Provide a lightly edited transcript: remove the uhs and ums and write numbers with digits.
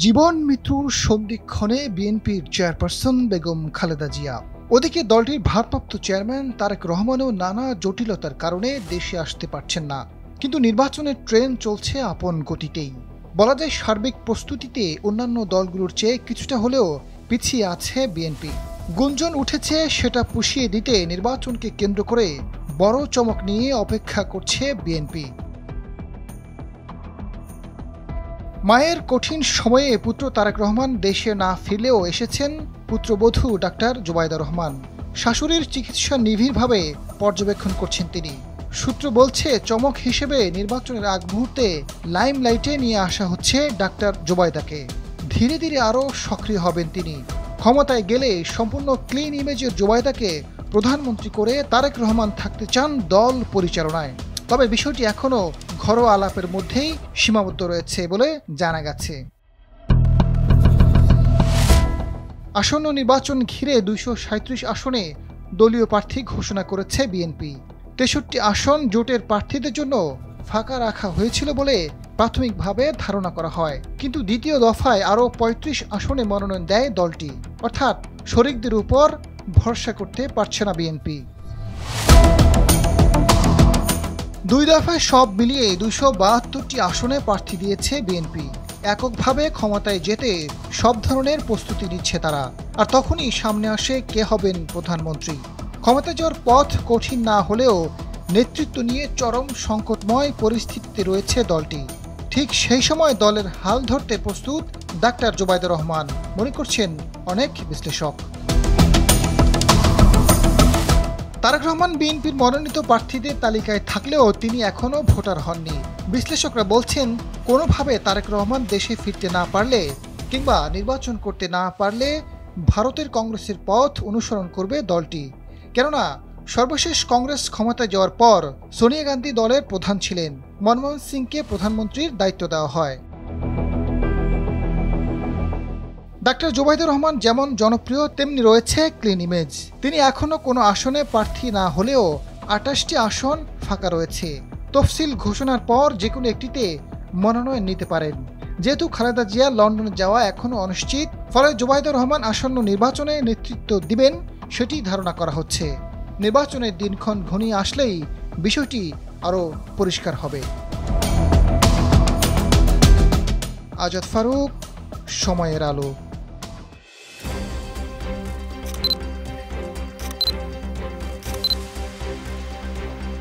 জীবন মৃত্যুর সন্ধিক্ষণে বিএনপির চেয়ারপারসন বেগম খালেদা জিয়া। ওদিকে দলটির ভারপ্রাপ্ত চেয়ারম্যান তারেক রহমানও নানা জটিলতার কারণে দেশে আসতে পারছেন না। কিন্তু নির্বাচনের ট্রেন চলছে আপন গতিতেই। বলা যায় সার্বিক প্রস্তুতিতে অন্যান্য দলগুলোর চেয়ে কিছুটা হলেও পিছিয়ে আছে বিএনপি। গুঞ্জন উঠেছে সেটা পুষিয়ে দিতে নির্বাচনকে কেন্দ্র করে বড় চমক নিয়ে অপেক্ষা করছে বিএনপি। মায়ের কঠিন সময়ে পুত্র তারেক রহমান দেশে না ফিরলেও এসেছেন পুত্রবধূ ডাক্তার জোবাইদা রহমান। শাশুড়ির চিকিৎসা নিবিড়ভাবে পর্যবেক্ষণ করছেন তিনি। সূত্র বলছে চমক হিসেবে নির্বাচনের আগ মুহূর্তে লাইমলাইটে নিয়ে আসা হচ্ছে ডাক্তার জোবাইদাকে। ধীরে ধীরে আরও সক্রিয় হবেন তিনি। ক্ষমতায় গেলে সম্পূর্ণ ক্লিন ইমেজের জোবাইদাকে প্রধানমন্ত্রী করে তারেক রহমান থাকতে চান দল পরিচালনায়। তবে বিষয়টি এখনও ঘরোয়া আলাপের মধ্যেই সীমাবদ্ধ রয়েছে বলে জানা গেছে। আসন্ন নির্বাচন ঘিরে 237 আসনে দলীয় প্রার্থী ঘোষণা করেছে বিএনপি। 63 আসন জোটের প্রার্থীদের জন্য ফাঁকা রাখা হয়েছিল বলে প্রাথমিকভাবে ধারণা করা হয়। কিন্তু দ্বিতীয় দফায় আরও 35 আসনে মনোনয়ন দেয় দলটি। অর্থাৎ শরিকদের উপর ভরসা করতে পারছে না বিএনপি। দুই দফায় সব মিলিয়ে 272টি আসনে প্রার্থী দিয়েছে বিএনপি। এককভাবে ক্ষমতায় যেতে সব ধরনের প্রস্তুতি নিচ্ছে তারা। আর তখনই সামনে আসে কে হবেন প্রধানমন্ত্রী। ক্ষমতায় যাওয়ার পথ কঠিন না হলেও নেতৃত্ব নিয়ে চরম সংকটময় পরিস্থিতিতে রয়েছে দলটি। ঠিক সেই সময় দলের হাল ধরতে প্রস্তুত ডাক্তার জোবাইদা রহমান, মনে করছেন অনেক বিশ্লেষক। তারেক রহমান বিএনপির মনোনীত প্রার্থীদের তালিকায় থাকলেও তিনি এখনও ভোটার হননি। বিশ্লেষকরা বলছেন কোনোভাবে তারেক রহমান দেশে ফিরতে না পারলে কিংবা নির্বাচন করতে না পারলে ভারতের কংগ্রেসের পথ অনুসরণ করবে দলটি। কেননা সর্বশেষ কংগ্রেস ক্ষমতায় যাওয়ার পর সোনিয়া গান্ধী দলের প্রধান ছিলেন। মনমোহন সিংকে প্রধানমন্ত্রীর দায়িত্ব দেওয়া হয়। ডাক্তার জোবাইদা রহমান যেমন জনপ্রিয় তেমনি রয়েছে ক্লিন ইমেজ। তিনি এখনও কোনো আসনে প্রার্থী না হলেও 28টি আসন ফাঁকা রয়েছে। তফসিল ঘোষণার পর যে কোনো একটিতে মনোনয়ন নিতে পারেন। যেহেতু খালেদা জিয়া লন্ডনে যাওয়া এখনও অনিশ্চিত, ফলে জোবাইদা রহমান আসন্ন নির্বাচনে নেতৃত্ব দিবেন সেটি ধারণা করা হচ্ছে। নির্বাচনের দিনক্ষণ ঘনিয়ে আসলেই বিষয়টি আরও পরিষ্কার হবে। আজাদ ফারুক, সময়ের আলো।